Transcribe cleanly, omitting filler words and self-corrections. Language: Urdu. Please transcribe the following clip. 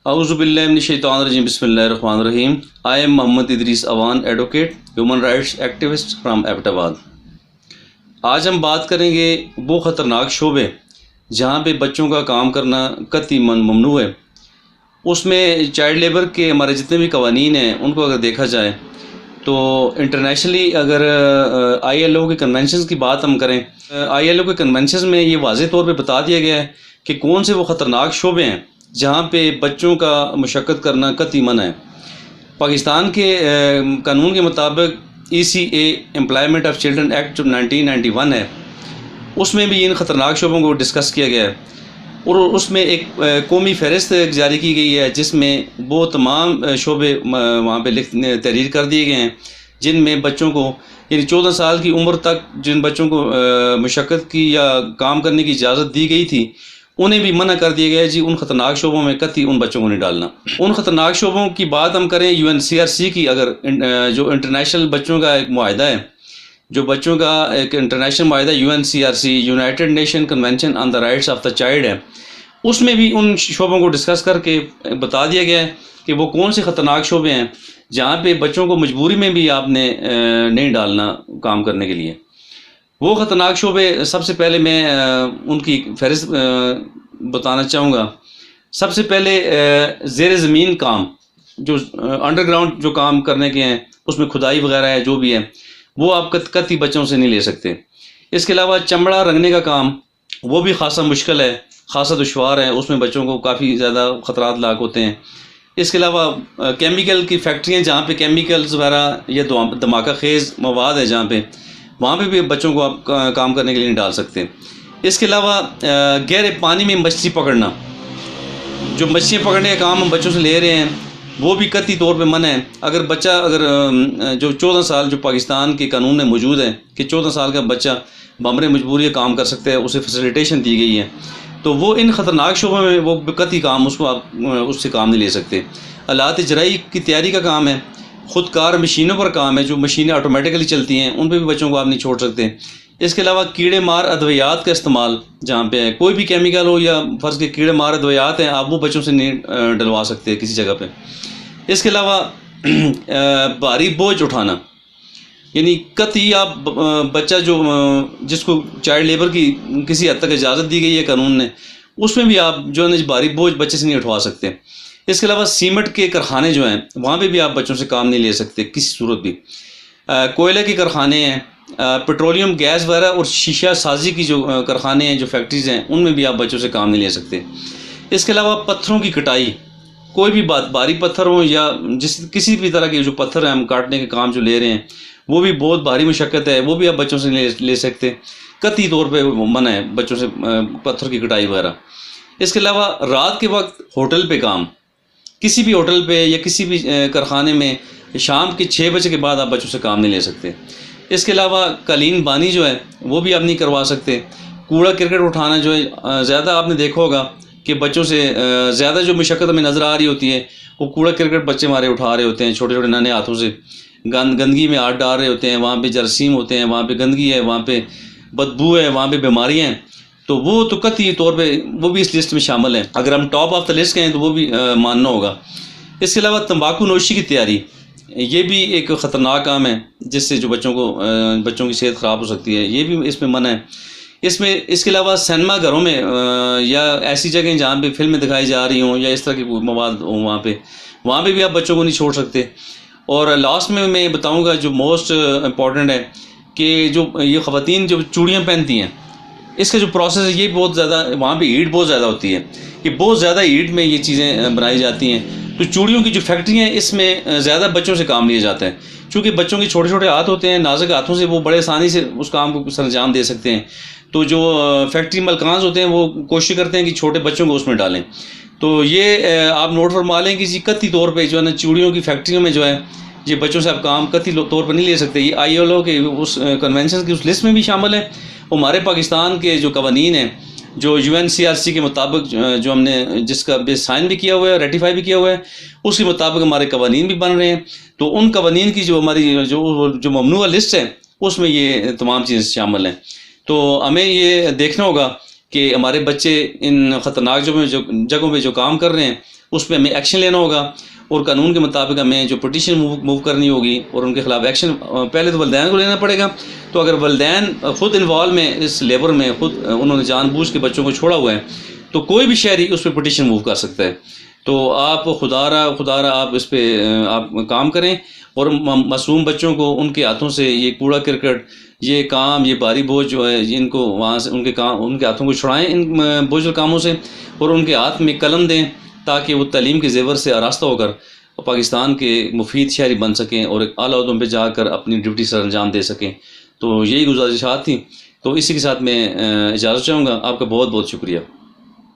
اعوذ باللہ من الشیطان الرجیم بسم اللہ الرحمن الرحیم. I am Muhammad Idrees Awan, advocate, human rights activist from Abbottabad. آج ہم بات کریں گے وہ خطرناک شعبے جہاں پہ بچوں کا کام کرنا قطعی ممنوع ہے. اس میں چائلڈ لیبر کے ہمارے جتنے بھی قوانین ہیں ان کو اگر دیکھا جائے تو انٹرنیشنلی اگر آئی ایل او کے کنونشنز کی بات ہم کریں, آئی ایل او کے کنونشنز میں یہ واضح طور پہ بتا دیا گیا ہے کہ کون سے وہ خطرناک شعبے ہیں جہاں پہ بچوں کا مشقت کرنا قطعی منع ہے. پاکستان کے قانون کے مطابق ECA employment of children act جو 1991 ہے, اس میں بھی ان خطرناک شعبوں کو ڈسکس کیا گیا ہے اور اس میں ایک قومی فہرست جاری کی گئی ہے جس میں وہ تمام شعبے وہاں پہ تحریر کر دیے گئے ہیں جن میں بچوں کو یعنی 14 سال کی عمر تک جن بچوں کو مشقت کی یا کام کرنے کی اجازت دی گئی تھی انہیں بھی منع کر دیا گیا ہے. جی ان خطرناک شعبوں میں قطعی ان بچوں کو نہیں ڈالنا. ان خطرناک شعبوں کی بات ہم کریں UNCRC کی, اگر جو انٹرنیشنل بچوں کا ایک معاہدہ ہے, جو بچوں کا ایک انٹرنیشنل معاہدہ UNCRC United nation convention on the rights of the child ہے, اس میں بھی ان شعبوں کو ڈسکس کر کے بتا دیا گیا ہے کہ وہ کون سے خطرناک شعبے ہیں جہاں پہ بچوں کو مجبوری میں بھی آپ نے نہیں ڈالنا کام کرنے کے لیے. وہ خطرناک شعبے سب سے پہلے میں ان کی فہرست بتانا چاہوں گا. سب سے پہلے زیر زمین کام, جو انڈر گراؤنڈ جو کام کرنے کے ہیں, اس میں کھدائی وغیرہ ہے جو بھی ہے, وہ آپ قطعی بچوں سے نہیں لے سکتے. اس کے علاوہ چمڑا رنگنے کا کام, وہ بھی خاصا مشکل ہے, خاصا دشوار ہے, اس میں بچوں کو کافی زیادہ خطرات لاحق ہوتے ہیں. اس کے علاوہ کیمیکل کی فیکٹریاں جہاں پہ کیمیکلز وغیرہ یا دھماکہ خیز مواد ہے جہاں پہ, وہاں پہ بھی بچوں کو آپ کام کرنے کے لیے نہیں ڈال سکتے. اس کے علاوہ گہرے پانی میں مچھلی پکڑنا, جو مچھلیاں پکڑنے کا کام ہم بچوں سے لے رہے ہیں وہ بھی قطعی طور پہ منع ہے. اگر بچہ جو 14 سال جو پاکستان کے قانون میں موجود ہے کہ 14 سال کا بچہ بامر مجبوری کام کر سکتا ہے, اسے فیسیلیٹیشن دی گئی ہے, تو وہ ان خطرناک شعبوں میں وہ قطعی کام اس کو آپ اس سے کام نہیں لے سکتے. آلات جرائی کی تیاری کا کام ہے, خودکار مشینوں پر کام ہے, جو مشینیں آٹومیٹیکلی چلتی ہیں ان پہ بھی بچوں کو آپ نہیں چھوڑ سکتے. اس کے علاوہ کیڑے مار ادویات کا استعمال جہاں پہ ہے, کوئی بھی کیمیکل ہو یا فرض کے کیڑے مار ادویات ہیں, آپ وہ بچوں سے نہیں ڈلوا سکتے کسی جگہ پہ. اس کے علاوہ بھاری بوجھ اٹھانا, یعنی قطعی آپ بچہ جس کو چائلڈ لیبر کی کسی حد تک اجازت دی گئی ہے قانون نے, اس میں بھی آپ جو ہے بھاری بوجھ بچے سے نہیں اٹھوا سکتے. اس کے علاوہ سیمنٹ کے کارخانے جو ہیں وہاں پہ بھی آپ بچوں سے کام نہیں لے سکتے کسی صورت بھی. کوئلے کے کارخانے ہیں, پیٹرولیم گیس وغیرہ اور شیشہ سازی کی جو کارخانے ہیں, جو فیکٹریز ہیں, ان میں بھی آپ بچوں سے کام نہیں لے سکتے. اس کے علاوہ پتھروں کی کٹائی, کوئی بھی بھاری پتھر ہوں یا کسی بھی طرح کے جو پتھر ہیں ہم کاٹنے کے کام جو لے رہے ہیں, وہ بھی بہت بھاری مشقت ہے, وہ بھی آپ بچوں سے نہیں لے سکتے. قطعی طور پہ منع ہے بچوں سے پتھر کی کٹائی وغیرہ. اس کے علاوہ رات کے وقت ہوٹل پہ کام, کسی بھی ہوٹل پہ یا کسی بھی کارخانے میں شام کے 6 بجے کے بعد آپ بچوں سے کام نہیں لے سکتے. اس کے علاوہ قالین بانی جو ہے وہ بھی آپ نہیں کروا سکتے. کوڑا کرکٹ اٹھانا جو ہے, زیادہ آپ نے دیکھا ہوگا کہ بچوں سے زیادہ جو مشقت ہمیں نظر آ رہی ہوتی ہے وہ کوڑا کرکٹ بچے ہمارے اٹھا رہے ہوتے ہیں, چھوٹے چھوٹے نانے ہاتھوں سے گندگی میں ہاتھ ڈال رہے ہوتے ہیں. وہاں پہ جراثیم ہوتے ہیں, وہاں پہ گندگی ہے, وہاں پہ بدبو ہے, وہاں پہ بیماریاں ہیں, تو وہ تو قطعی طور پہ وہ بھی اس لسٹ میں شامل ہیں. اگر ہم ٹاپ آف دا لسٹ کہیں تو وہ بھی ماننا ہوگا. اس کے علاوہ تمباکو نوشی کی تیاری, یہ بھی ایک خطرناک کام ہے جس سے جو بچوں کی صحت خراب ہو سکتی ہے, یہ بھی اس میں منع ہے. اس کے علاوہ سینما گھروں میں یا ایسی جگہیں جہاں پہ فلمیں دکھائی جا رہی ہوں یا اس طرح کی مواد ہوں, وہاں پہ بھی آپ بچوں کو نہیں چھوڑ سکتے. اور لاسٹ میں بتاؤں گا جو موسٹ امپورٹنٹ ہے کہ جو یہ خواتین جو چوڑیاں پہنتی ہیں, اس کا جو پروسیس ہے یہ بہت زیادہ, وہاں پہ ہیٹ بہت زیادہ ہوتی ہے, کہ بہت زیادہ ہیٹ میں یہ چیزیں بنائی جاتی ہیں. تو چوڑیوں کی جو فیکٹری ہیں اس میں زیادہ بچوں سے کام لیا جاتا ہے, چونکہ بچوں کے چھوٹے چھوٹے ہاتھ ہوتے ہیں, نازک ہاتھوں سے وہ بڑے آسانی سے اس کام کو سر انجام دے سکتے ہیں. تو جو فیکٹری ملکانز ہوتے ہیں وہ کوشش کرتے ہیں کہ چھوٹے بچوں کو اس میں ڈالیں. تو یہ آپ نوٹ فرما لیں کہ قطعی طور پہ جو ہے نا چوڑیوں کی فیکٹریوں میں جو ہے یہ بچوں سے آپ کام قطعی طور پر نہیں لے سکتے. یہ ILO کے اس کنونشن کی اس لسٹ میں بھی شامل ہے. ہمارے پاکستان کے جو قوانین ہیں جو UNCRC کے مطابق جو ہم نے جس کا بے سائن بھی کیا ہوا ہے, ریٹیفائی بھی کیا ہوا ہے, اس کے مطابق ہمارے قوانین بھی بن رہے ہیں. تو ان قوانین کی جو ہماری جو ممنوع لسٹ ہے اس میں یہ تمام چیزیں شامل ہیں. تو ہمیں یہ دیکھنا ہوگا کہ ہمارے بچے ان خطرناک جگہوں پہ جو کام کر رہے ہیں اس پہ ہمیں ایکشن لینا ہوگا، اور قانون کے مطابق ہمیں جو پٹیشن موو کرنی ہوگی اور ان کے خلاف ایکشن پہلے تو والدین کو لینا پڑے گا۔ تو اگر والدین خود انوالو میں اس لیبر میں، خود انہوں نے جان بوجھ کے بچوں کو چھوڑا ہوا ہے، تو کوئی بھی شہری اس پہ پٹیشن موو کر سکتا ہے۔ تو آپ خدا را آپ اس پہ آپ کام کریں، اور معصوم بچوں کو ان کے ہاتھوں سے یہ کوڑا کرکٹ، یہ کام، یہ بھاری بوجھ جو ہے، ان کو وہاں سے ان کے ہاتھوں کو چھڑائیں ان بوجھل کاموں سے، اور ان کے ہاتھ میں قلم دیں تاکہ وہ تعلیم کے زیور سے آراستہ ہو کر پاکستان کے مفید شہری بن سکیں اور ایک اعلیٰ عہدوں پہ جا کر اپنی ڈیوٹی سر انجام دے سکیں۔ تو یہی گزارشات تھیں، تو اسی کے ساتھ میں اجازت چاہوں گا۔ آپ کا بہت بہت شکریہ۔